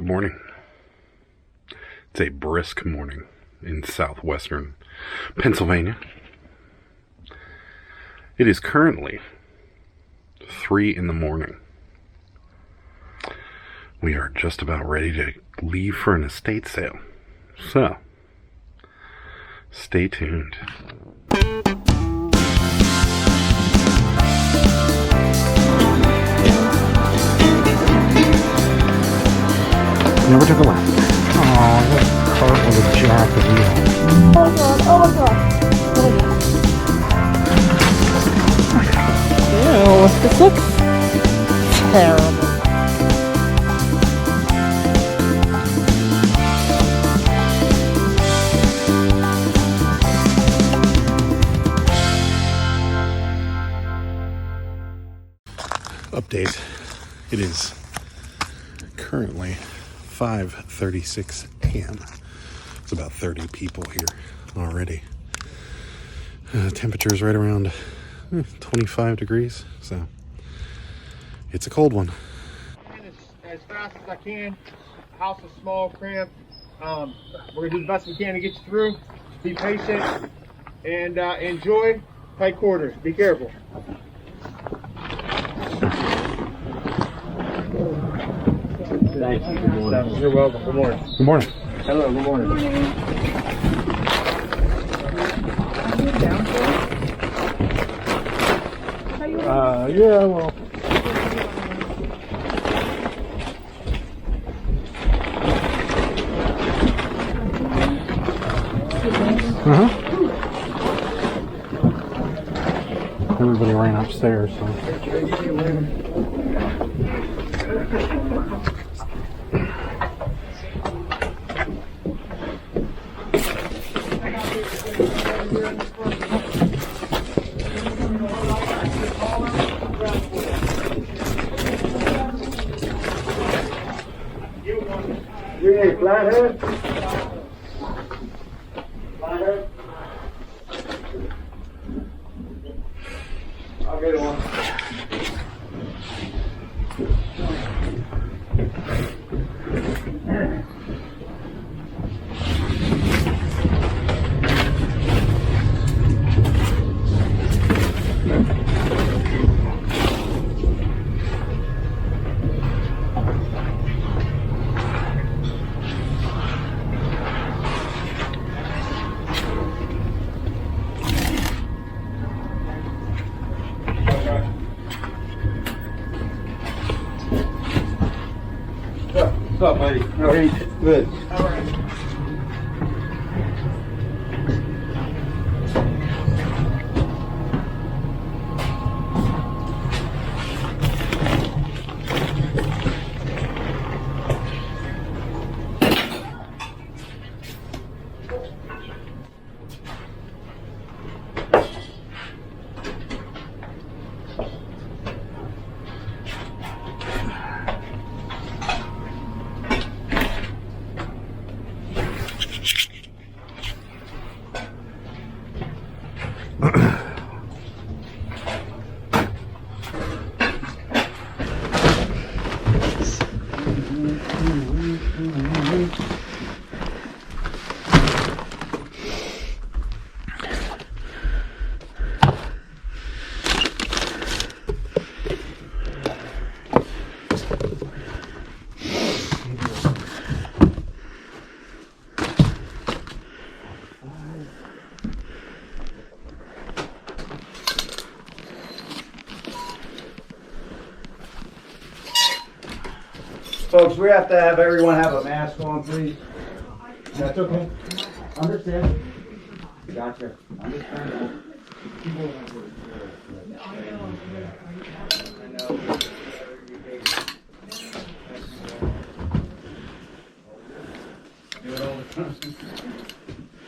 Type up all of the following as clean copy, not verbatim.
morning. It's a brisk morning in southwestern Pennsylvania. It is currently 3 in the morning. We are just about ready to leave for an estate sale. So, stay tuned. Never took a left. Oh, that cart with a jack of wheel. Oh my god, Ew, this looks terrible. Update. It is currently 5:36 a.m. It's about 30 people here already. Temperature is right around 25 degrees, so it's a cold one. As fast as I can. House is small, cramped. We're gonna do the best we can to get you through. Be patient and enjoy. Tight quarters. Be careful. Thank you. Good morning. You're welcome. Good morning. Good morning. Hello. Good morning. Yeah, well. Everybody ran upstairs, so. You need a flathead? Flathead? I'll get one. What's up, buddy? How are you? Good. All right. Folks, we have to have everyone have a mask on, please. That's okay. Understand? Gotcha. Understand.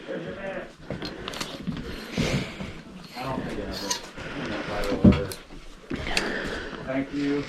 Where's your mask? I don't think it. Thank you.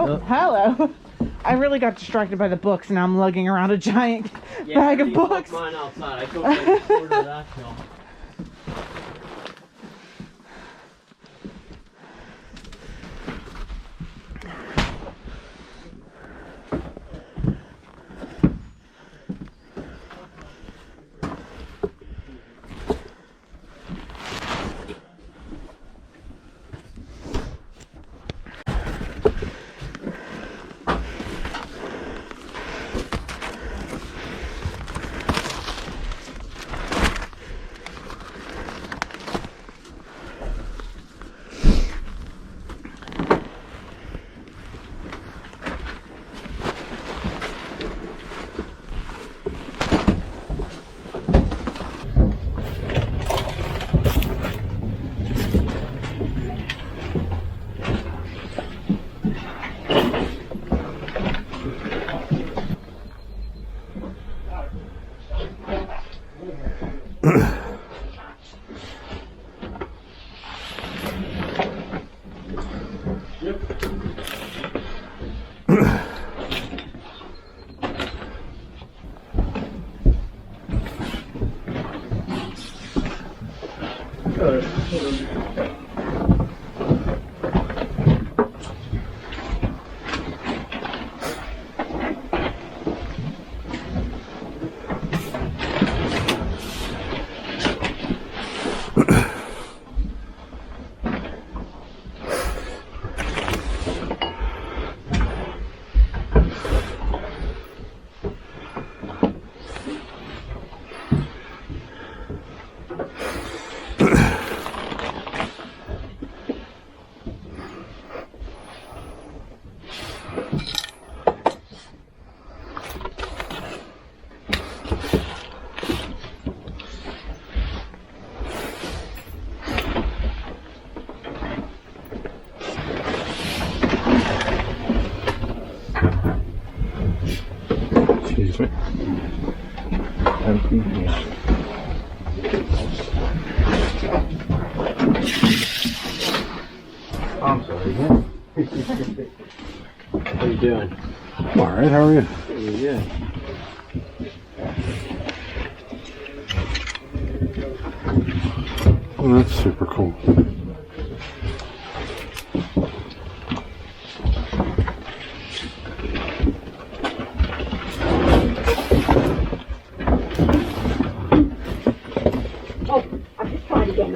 Oh, hello. I really got distracted by the books, and now I'm lugging around a giant bag of books. Mine outside. I told you I ordered that film. Excuse me. I'm sorry. How you doing? All right, how are you? Pretty good. Oh, that's super cool.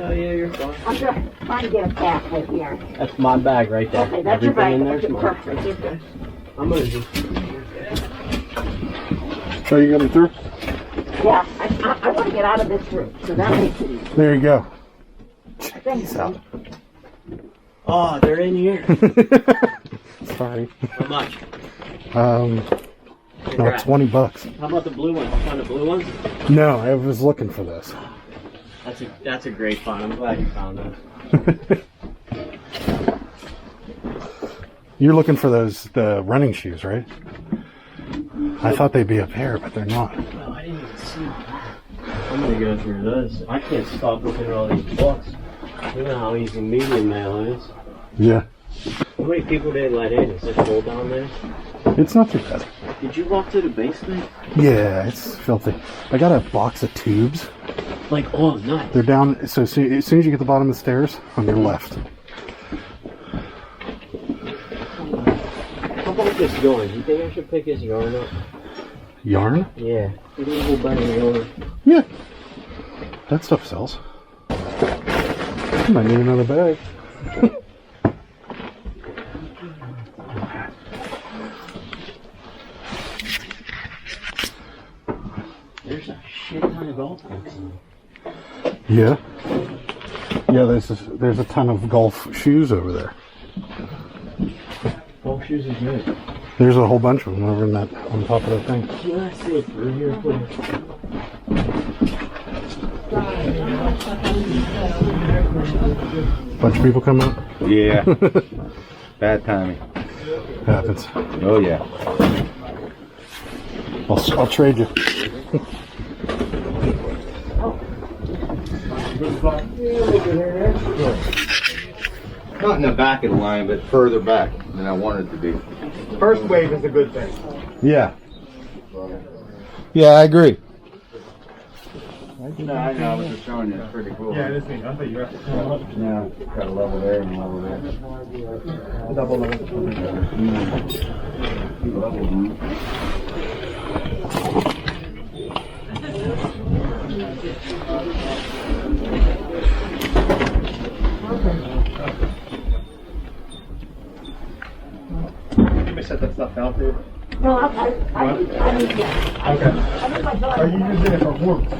Oh yeah, you're fine. I'm just trying to get a pathway here. That's my bag right there. Okay, that's your Everything bag. in there's mine. Perfect. You're good. I'm gonna just. So you got it through? Yeah, I want to get out of this room, so that makes it easy. There you go. Thanks. out. Oh, they're in here. Sorry. How much? No, Congrats. $20. How about the blue ones? You found the blue ones? No, I was looking for this. That's a great find. I'm glad you found those. You're looking for the running shoes, right? I thought they'd be up here, but they're not. Well, I didn't even see that. I'm gonna go through those. I can't stop looking at all these books. You know how easy medium mail is. Yeah. How many people did they let in? Is it full down there? It's not too bad. Did you walk to the basement? Yeah, it's filthy. I got a box of tubes. Like, oh, nice. They're down, so as soon as you get to the bottom of the stairs, on your left. How about this yarn? Do you think I should pick his yarn up? Yarn? Yeah. You need a whole bunch of yarn. Yeah. That stuff sells. I might need another bag. There's a shit ton of golf books in there. Yeah. Yeah, there's a ton of golf shoes over there. Golf shoes are good. There's a whole bunch of them over in that, on top of that thing. Yeah, I see it through here, please. Bunch of people come out. Yeah. Bad timing. Happens. Oh yeah. I'll trade you. Not in the back of the line, but further back than I wanted it to be. First wave is a good thing. Yeah. Yeah, I agree. No, I know. I was just showing you. It's pretty cool. Yeah, it is neat. I thought you were. Yeah, got a level there and a level there. Double level. Let me set that stuff down for you. No, I need that. Okay. I need my dog. Are you using it for warmth?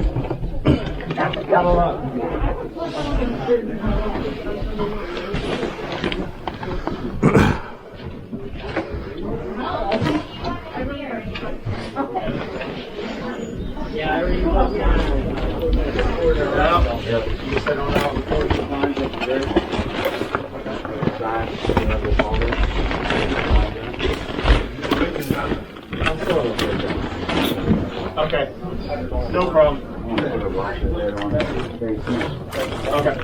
Okay. No problem. Okay.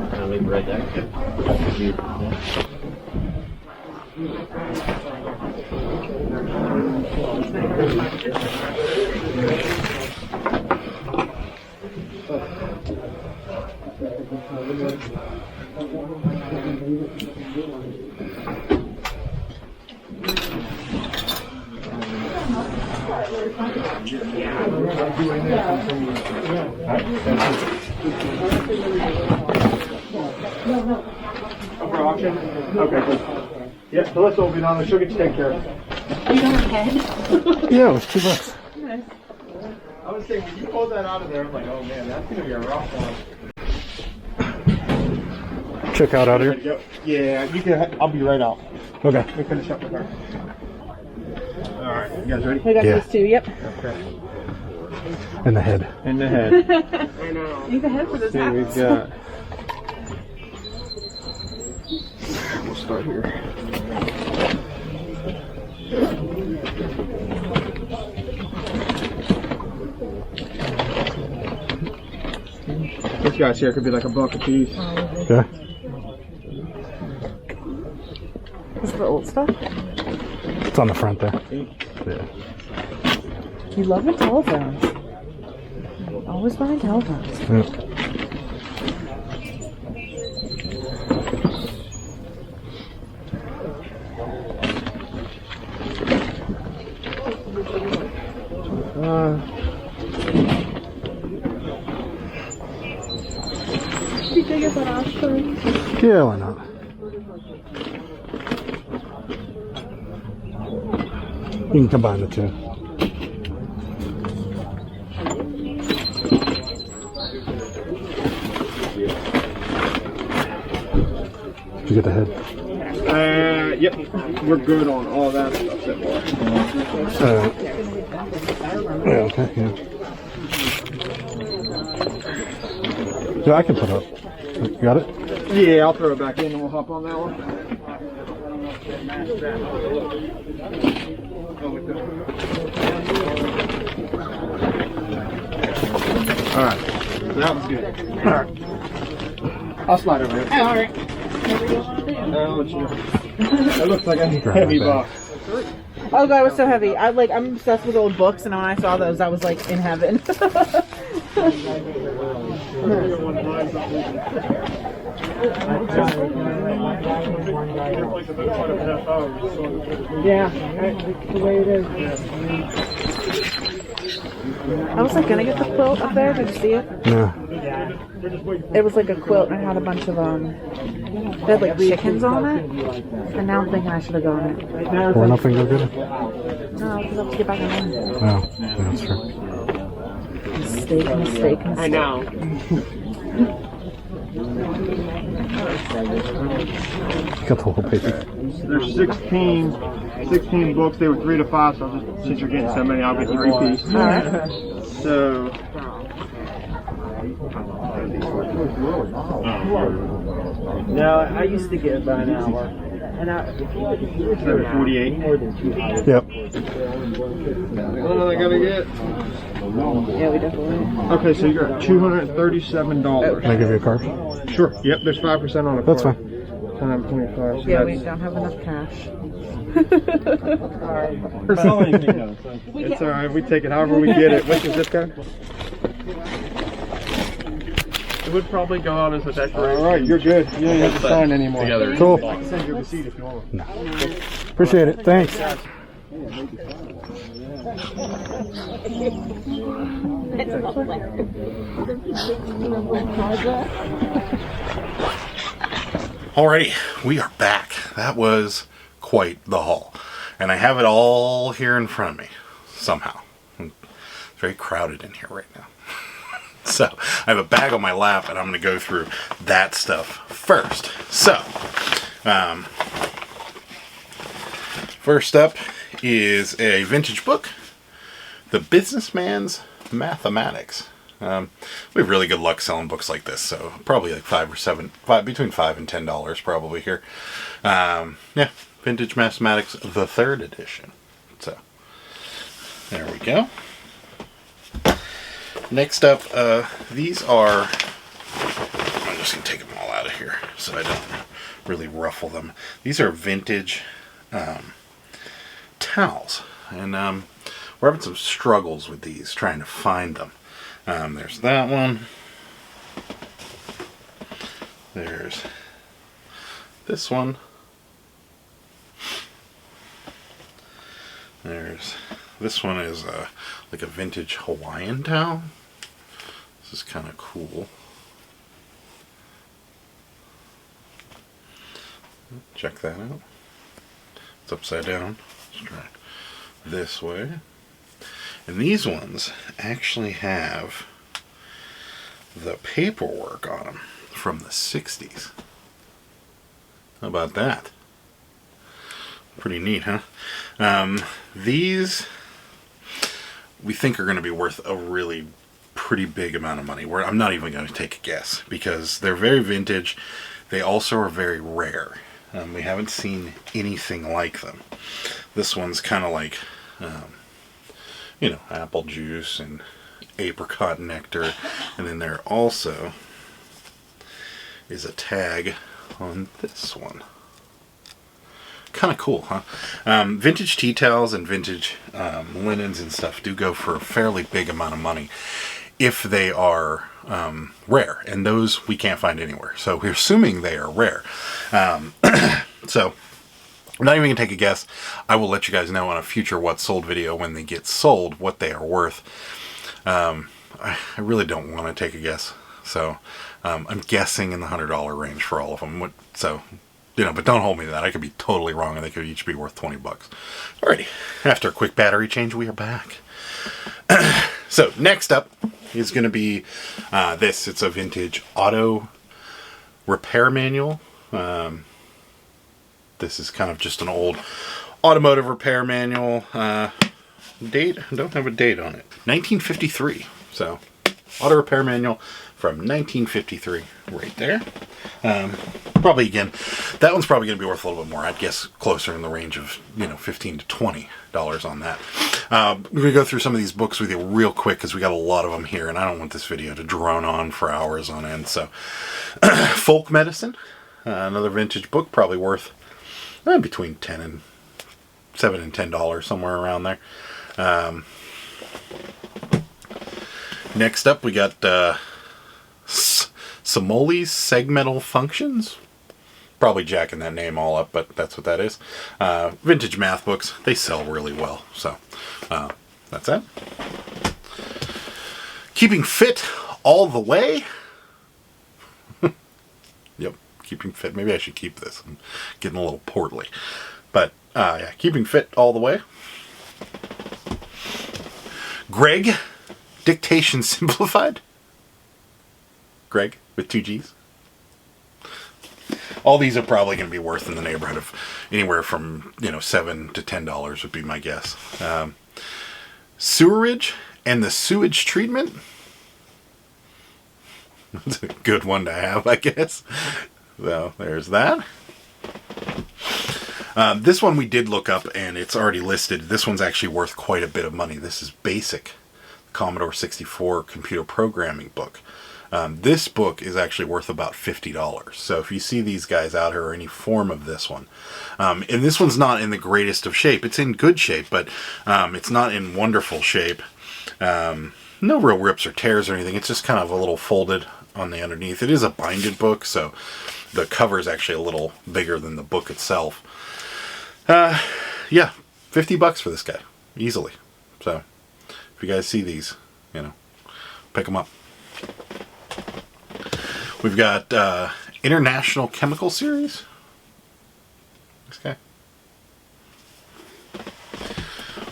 Can I leave it right there? For auction? Okay, good. Yeah, Melissa will be down there. She'll get you taken care of. Are you going ahead? Yeah, it was $2. I was saying, when you pulled that out of there, I'm like, oh man, that's going to be a rough one. Check out here. Yep. Yeah, you can. I'll be right out. Okay. Let me finish up with her. All right, you guys ready? We got Yeah. these two. Yep. Okay. In the head. In the head. Need the head for this See, we've got. We'll start here. This guy's here could be like $1 a piece. Okay. This is the old stuff. It's on the front there. Yeah. You love the telephones. Always buying telephones. Yeah. Yeah, why not? You can combine the two. Did you get the head? Yep. We're good on all that stuff. Yeah, okay, yeah. Yeah, I can put up. You got it? Yeah, I'll throw it back in and we'll hop on that one. Alright, that was good. Alright. I'll slide over here. Oh, all right. That looks like a heavy box. Oh god, it was so heavy. I'm obsessed with old books, and when I saw those, I was like in heaven. Yeah, the way it is. I was like gonna get the quilt up there. Did you see it? Yeah. It was like a quilt and it had a bunch of they had like chickens on it. And now I'm thinking I should have gone it. Or nothing go good? No, because I have to get back on it. Oh, yeah, that's true. Mistake. I know. Got the whole paper. There's 16 books. They were 3 to 5, so since you're getting so many, I'll get 3 pieces. So. No, I used to get it by an hour. 48. Yep. What I gotta get? Yeah, we definitely. Okay, so you got $237. Can I give you a card? Sure. Yep, there's 5% on it. That's fine. Times 25. So Yeah, we that's, don't have enough cash. it's all right. We take it however we get it. What's the zip code? It would probably go out as a decoration. All right, you're good. You don't have to sign anymore. Together. Cool. I can send you a receipt if you want. Appreciate it. Thanks. Alrighty, we are back. That was quite the haul. And I have it all here in front of me, somehow. It's very crowded in here right now. So, I have a bag on my lap, and I'm going to go through that stuff first. So, first up is a vintage book, The Businessman's Mathematics. We have really good luck selling books like this, so probably like between $5 and $10 probably here. Yeah, Vintage Mathematics, the 3rd edition. So, there we go. Next up, these are, I'm just going to take them all out of here so I don't really ruffle them. These are vintage towels, and we're having some struggles with these, trying to find them. There's that one. There's this one. There's this one is like a vintage Hawaiian towel. This is kind of cool. Check that out. It's upside down. Let's try it this way. And these ones actually have the paperwork on them from the 60s. How about that? Pretty neat, huh? These we think are going to be worth a really pretty big amount of money. I'm not even going to take a guess because they're very vintage. They also are very rare. We haven't seen anything like them. This one's kind of like you know, apple juice and apricot nectar, and then there also is a tag on this one. Kind of cool, huh? Vintage tea towels and vintage linens and stuff do go for a fairly big amount of money if they are rare, and those we can't find anywhere. So we're assuming they are rare. So I'm not even going to take a guess. I will let you guys know on a future What's Sold video when they get sold what they are worth. I really don't want to take a guess. So I'm guessing in the $100 range for all of them. So, you know, but don't hold me to that. I could be totally wrong and they could each be worth $20. Alrighty. After a quick battery change, we are back. So next up is going to be this. It's a vintage auto repair manual. This is kind of just an old automotive repair manual. Date? I don't have a date on it. 1953. So, auto repair manual from 1953 right there. Probably, again, that one's probably going to be worth a little bit more. I'd guess closer in the range of, you know, $15 to $20 on that. We're going to go through some of these books with you real quick because we got a lot of them here, and I don't want this video to drone on for hours on end. So, Folk Medicine, another vintage book, probably worth between $7 and $10, somewhere around there. Next up, we got Samoli's Segmental Functions. Probably jacking that name all up, but that's what that is. Vintage math books. They sell really well. So, that's it. Keeping Fit All the Way. Yep, Keeping Fit. Maybe I should keep this. I'm getting a little portly. But, yeah, Keeping Fit All the Way. Greg, Dictation Simplified. Greg, with 2 G's. All these are probably going to be worth in the neighborhood of anywhere from, you know, $7 to $10 would be my guess. Sewerage and the Sewage Treatment. That's a good one to have, I guess. So, there's that. This one we did look up, and it's already listed. This one's actually worth quite a bit of money. This is Basic, Commodore 64 computer programming book. This book is actually worth about $50. So if you see these guys out here or any form of this one, and this one's not in the greatest of shape. It's in good shape, but it's not in wonderful shape. No real rips or tears or anything. It's just kind of a little folded on the underneath. It is a binded book, so the cover is actually a little bigger than the book itself. Yeah, $50 for this guy, easily. So if you guys see these, pick them up. We've got International Chemical Series. This guy.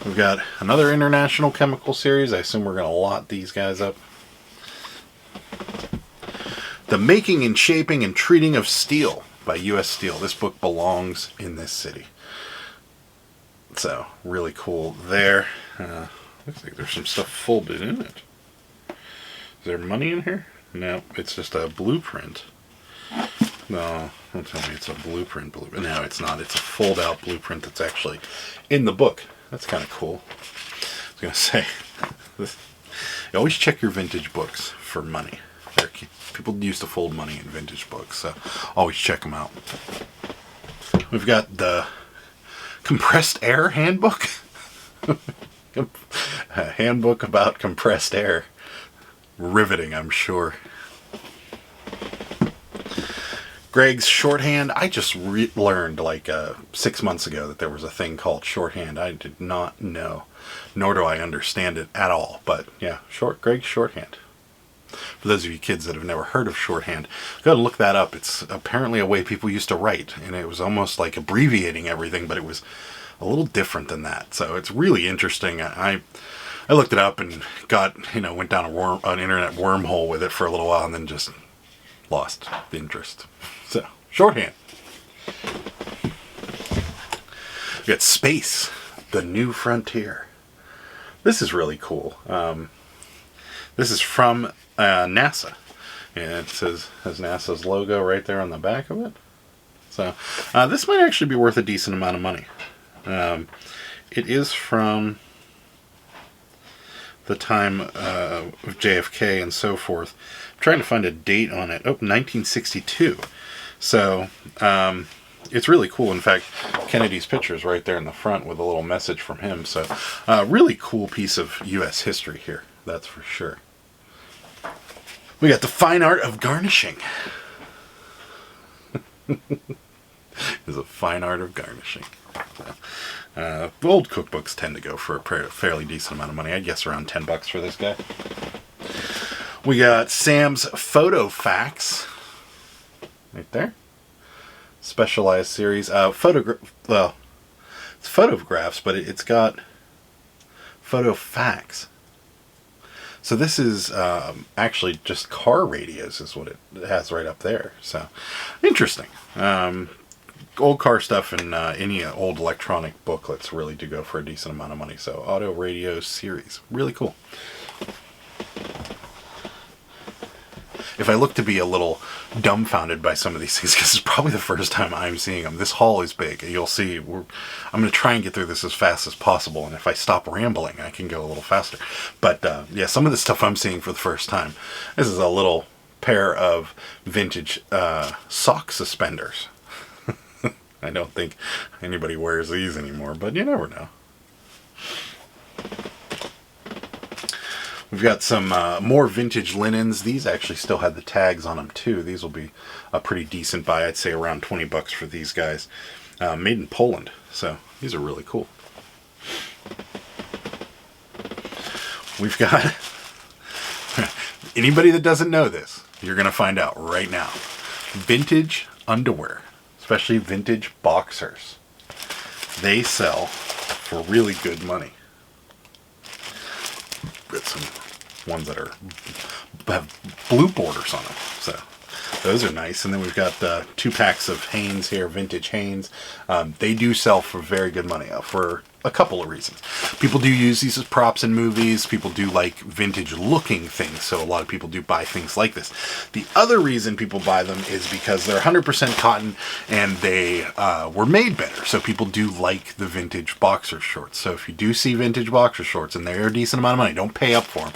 We've got another International Chemical Series. I assume we're going to lot these guys up. The Making and Shaping and Treating of Steel by U.S. Steel. This book belongs in this city. So, really cool there. Looks like there's some stuff folded in it. Is there money in here? No, it's just a blueprint. No, don't tell me it's a blueprint. No, it's not. It's a fold-out blueprint that's actually in the book. That's kind of cool. I was going to say, you always check your vintage books for money. People used to fold money in vintage books, so always check them out. We've got the Compressed Air Handbook. A handbook about compressed air. Riveting, I'm sure. Greg's shorthand. I just learned like 6 months ago that there was a thing called shorthand. I did not know, nor do I understand it at all. But yeah, Greg's shorthand. For those of you kids that have never heard of shorthand, go look that up. It's apparently a way people used to write, and it was almost like abbreviating everything, but it was a little different than that. So it's really interesting. I looked it up and went down an internet wormhole with it for a little while, and then just lost the interest. So, shorthand. We got Space, the New Frontier. This is really cool. This is from NASA, and it has NASA's logo right there on the back of it. So, this might actually be worth a decent amount of money. It is from the time of JFK and so forth. I'm trying to find a date on it. 1962. So, it's really cool. In fact, Kennedy's picture is right there in the front with a little message from him. So, really cool piece of U.S. history here. That's for sure. We got The Fine Art of Garnishing. There's a fine art of garnishing. Old cookbooks tend to go for a fairly decent amount of money. I'd guess around $10 for this guy. We got Sam's Photo Facts. Right there. Specialized series. It's photographs, but it's got photo facts. So this is actually just car radios is what it has right up there. So, interesting. Old car stuff and any old electronic booklets really do go for a decent amount of money. So, auto radio series. Really cool. If I look to be a little dumbfounded by some of these things, because it's probably the first time I'm seeing them. This haul is big. You'll see. I'm going to try and get through this as fast as possible, and if I stop rambling, I can go a little faster. But yeah, some of the stuff I'm seeing for the first time. This is a little pair of vintage sock suspenders. I don't think anybody wears these anymore, but you never know. We've got some more vintage linens. These actually still had the tags on them too. These will be a pretty decent buy. I'd say around $20 for these guys. Made in Poland. So these are really cool. We've got anybody that doesn't know this, you're going to find out right now. Vintage underwear, especially vintage boxers. They sell for really good money. Got some ones that have blue borders on them, so those are nice. And then we've got 2 packs of Hanes here, vintage Hanes. They do sell for very good money. For a couple of reasons. People do use these as props in movies. People do like vintage looking things, so a lot of people do buy things like this. The other reason people buy them is because they're 100% cotton and they were made better, so people do like the vintage boxer shorts. So if you do see vintage boxer shorts, and they're a decent amount of money, don't pay up for them,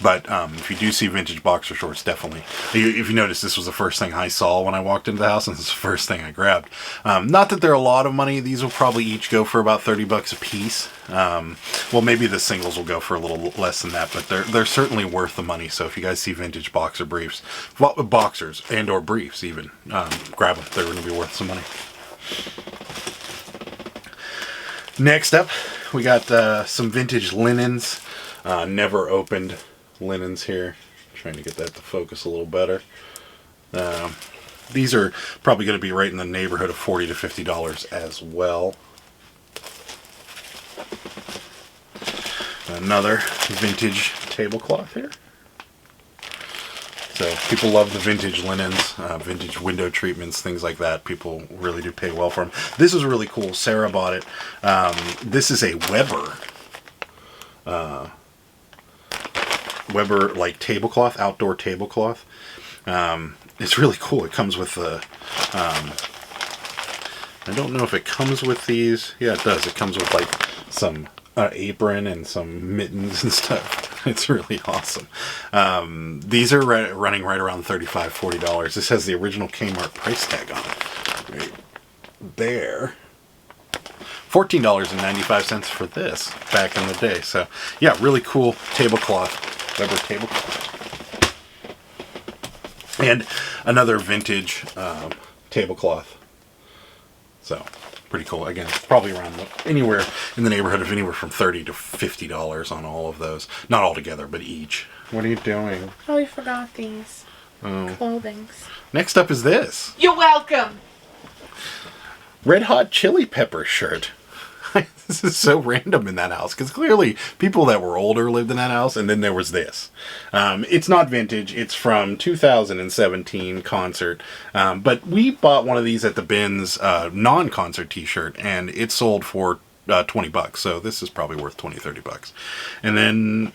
but if you do see vintage boxer shorts, definitely. If you notice, this was the first thing I saw when I walked into the house, and this is the first thing I grabbed. Not that they're a lot of money. These will probably each go for about 30 bucks a piece. Well, maybe the singles will go for a little less than that, but they're certainly worth the money. So if you guys see vintage boxer briefs, boxers and or briefs even, grab them. They're going to be worth some money. Next up, we got some vintage linens. Never opened linens here. Trying to get that to focus a little better. These are probably going to be right in the neighborhood of $40 to $50 as well. Another vintage tablecloth here. So people love the vintage linens, vintage window treatments, things like that. People really do pay well for them. This is really cool. Sarah bought it. This is a Weber like tablecloth, outdoor tablecloth. It's really cool. It comes with the, I don't know if it comes with these. Yeah, it does. It comes with like some apron and some mittens and stuff. It's really awesome. These are running right around $35, $40. This has the original Kmart price tag on it. Right there. $14.95 for this back in the day. So yeah, really cool tablecloth, Weber tablecloth. And another vintage tablecloth. So pretty cool. Again, probably around anywhere in the neighborhood of anywhere from $30 to $50 on all of those. Not all together, but each. What are you doing? Oh, we forgot these. Oh. Clothings. Next up is this. You're welcome. Red Hot Chili Pepper shirt. This is so random in that house, because clearly people that were older lived in that house, and then there was this. It's not vintage. It's from 2017 concert. But we bought one of these at the Bins non-concert t-shirt, and it sold for 20 bucks. So this is probably worth 20, 30 bucks. And then,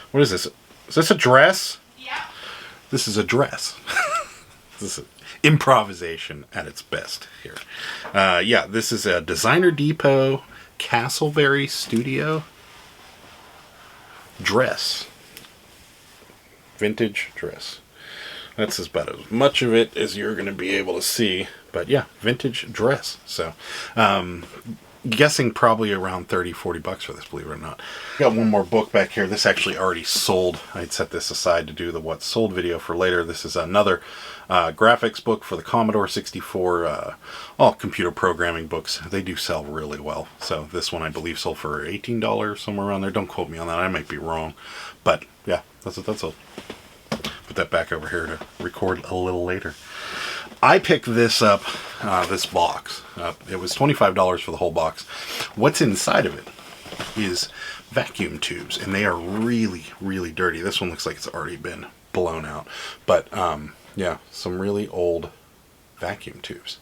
what is this? Is this a dress? Yeah. This is a dress. This is improvisation at its best here. Yeah, this is a Designer Depot Castleberry Studio dress. Vintage dress. That's about as much of it as you're going to be able to see. But yeah, vintage dress. So, guessing probably around 30, 40 bucks for this, believe it or not. Got one more book back here. This actually already sold. I'd set this aside to do the what sold video for later. This is another graphics book for the Commodore 64, all computer programming books. They do sell really well. So this one I believe sold for $18, somewhere around there. Don't quote me on that. I might be wrong. But yeah, that's a put that back over here to record a little later. I picked this up, this box. It was $25 for the whole box. What's inside of it is vacuum tubes, and they are really, really dirty. This one looks like it's already been blown out. But yeah, some really old vacuum tubes.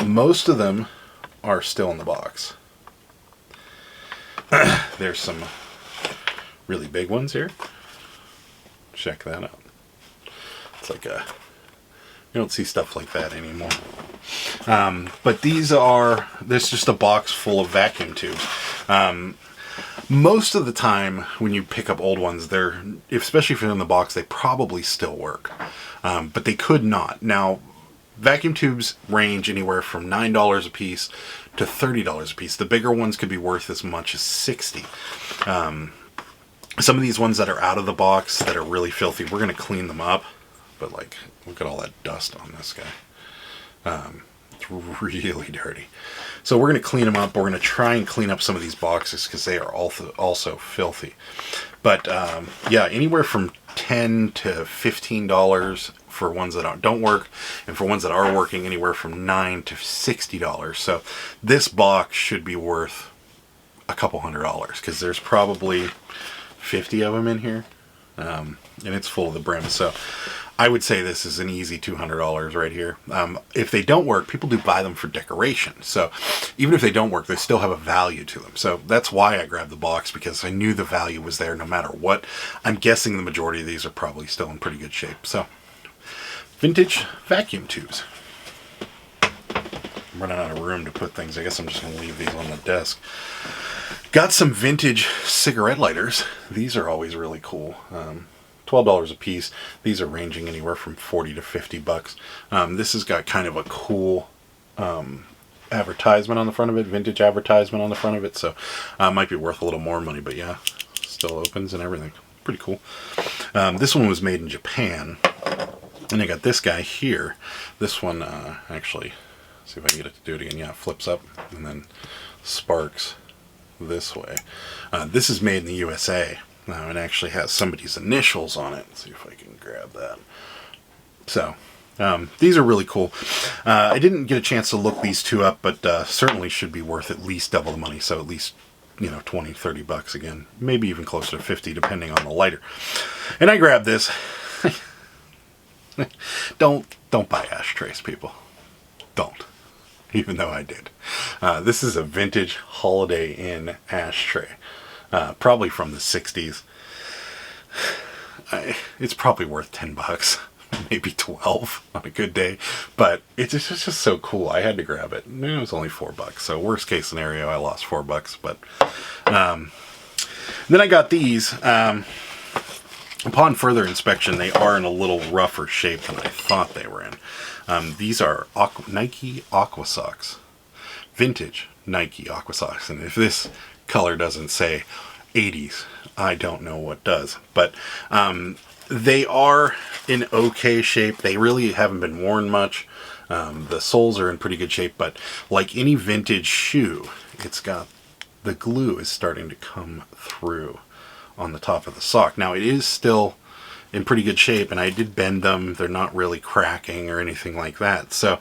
Most of them are still in the box. There's some really big ones here. Check that out. It's like a... You don't see stuff like that anymore. But there's just a box full of vacuum tubes. Most of the time when you pick up old ones, especially if they're in the box, they probably still work. But they could not. Now, vacuum tubes range anywhere from $9 a piece to $30 a piece. The bigger ones could be worth as much as $60. Some of these ones that are out of the box that are really filthy, we're going to clean them up. But like, look at all that dust on this guy. It's really dirty. So we're going to clean them up. We're going to try and clean up some of these boxes because they are also filthy. But yeah, anywhere from $10 to $15 for ones that don't work, and for ones that are working, anywhere from $9 to $60. So this box should be worth a couple $100 because there's probably 50 of them in here. and it's full to the brim. So I would say this is an easy $200 right here. If they don't work, people do buy them for decoration. So even if they don't work, they still have a value to them. So that's why I grabbed the box, because I knew the value was there no matter what. I'm guessing the majority of these are probably still in pretty good shape. So vintage vacuum tubes. I'm running out of room to put things. I guess I'm just going to leave these on the desk. Got some vintage cigarette lighters. These are always really cool. $12 a piece. These are ranging anywhere from 40 to 50 bucks. This has got kind of a cool advertisement on the front of it, vintage advertisement on the front of it, so might be worth a little more money, but yeah, still opens and everything. Pretty cool. This one was made in Japan, and I got this guy here. This one, actually, see if I can get it to do it again. Yeah, it flips up and then sparks this way. This is made in the USA. Now it actually has somebody's initials on it. Let's see if I can grab that. So these are really cool. I didn't get a chance to look these two up, but certainly should be worth at least double the money. So at least, you know, 20, 30 bucks again, maybe even closer to 50 depending on the lighter. And I grabbed this. Don't buy ashtrays, people. Don't. Even though I did. This is a vintage Holiday Inn ashtray. Probably from the 60s. It's probably worth 10 bucks. Maybe 12 on a good day. But it's just so cool. I had to grab it. It was only 4 bucks. So worst case scenario, I lost 4 bucks. But then I got these. Upon further inspection, they are in a little rougher shape than I thought they were in. These are Nike Aqua Socks. Vintage Nike Aqua Socks. And if this color doesn't say 80s, I don't know what does. But they are in okay shape. They really haven't been worn much. The soles are in pretty good shape. But like any vintage shoe, it's got the glue is starting to come through on the top of the sock. Now it is still in pretty good shape, and I did bend them. They're not really cracking or anything like that. So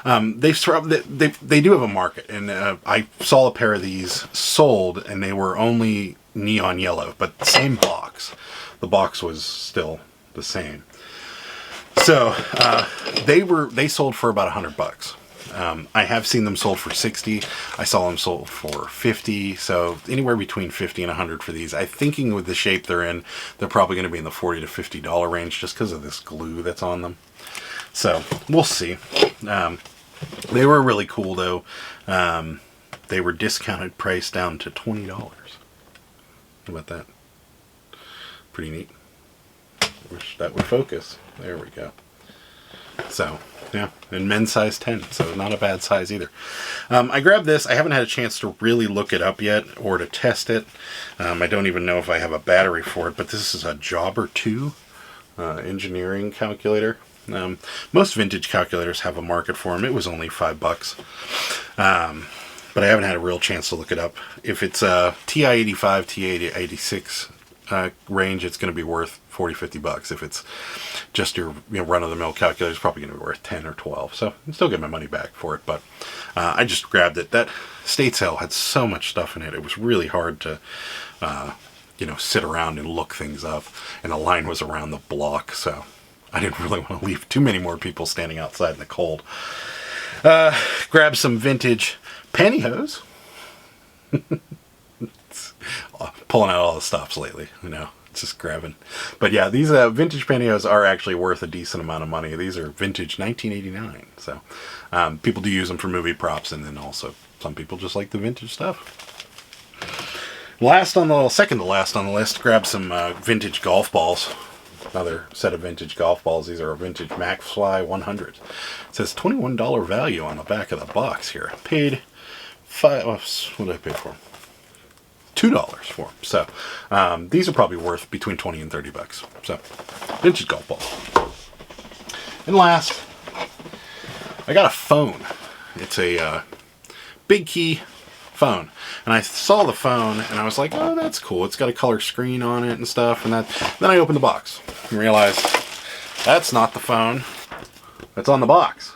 they do have a market, and I saw a pair of these sold, and they were only neon yellow, but the same box. The box was still the same. So they sold for about 100 bucks. I have seen them sold for 60. I saw them sold for 50. So anywhere between 50 and 100 for these. I'm thinking with the shape they're in, they're probably going to be in the $40 to $50 range just because of this glue that's on them. So we'll see. They were really cool though. They were discounted price down to $20. How about that? Pretty neat. Wish that would focus. There we go. So, yeah, and men's size 10, so not a bad size either. I grabbed this. I haven't had a chance to really look it up yet or to test it. I don't even know if I have a battery for it, but this is a Jobber 2 engineering calculator. Most vintage calculators have a market for them. It was only $5. But I haven't had a real chance to look it up. If it's a TI-85, TI-86 range, it's going to be worth 40, 50 bucks. If it's just your run-of-the-mill calculator, it's probably going to be worth 10 or 12. So I still get my money back for it. But I just grabbed it. That state sale had so much stuff in it. It was really hard to sit around and look things up. And the line was around the block, so I didn't really want to leave too many more people standing outside in the cold. Grab some vintage pantyhose. Pulling out all the stops lately, just grabbing. But yeah, these vintage pantyhose are actually worth a decent amount of money. These are vintage 1989. So people do use them for movie props, and then also some people just like the vintage stuff. Second to last on the list, grab some vintage golf balls. Another set of vintage golf balls. These are a vintage McFly 100. It says $21 value on the back of the box here. I paid what did I pay for them? $2 for them. So these are probably worth between 20 and 30 bucks. So vintage golf ball. And last, I got a phone. It's a big key phone. And I saw the phone and I was like, oh, that's cool. It's got a color screen on it and stuff. And then I opened the box and realized that's not the phone that's on the box.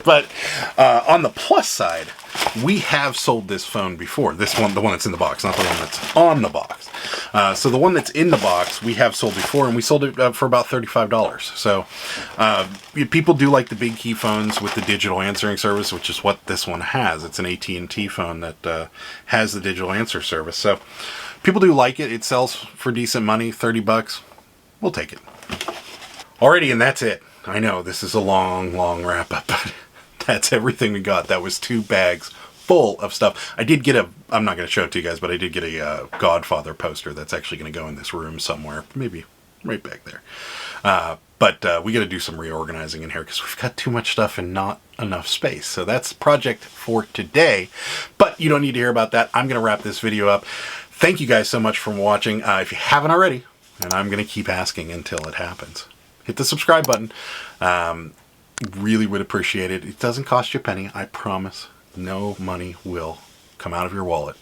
But on the plus side, we have sold this phone before. This one, the one that's in the box, not the one that's on the box. So the one that's in the box we have sold before, and we sold it for about $35. So people do like the big key phones with the digital answering service, which is what this one has. It's an AT&T phone that has the digital answer service. So people do like it. It sells for decent money, 30 bucks. We'll take it. Alrighty, and that's it. I know this is a long wrap up, but that's everything we got. That was 2 bags full of stuff. I did get I'm not going to show it to you guys, but I did get a Godfather poster that's actually going to go in this room somewhere, maybe right back there. But we got to do some reorganizing in here because we've got too much stuff and not enough space. So that's project for today, but you don't need to hear about that. I'm going to wrap this video up. Thank you guys so much for watching. If you haven't already, and I'm going to keep asking until it happens, hit the subscribe button. Really would appreciate it. It doesn't cost you a penny, I promise. No money will come out of your wallet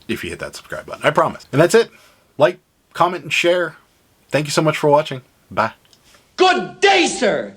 if you hit that subscribe button. I promise. And that's it. Like, comment, and share. Thank you so much for watching. Bye. Good day, sir!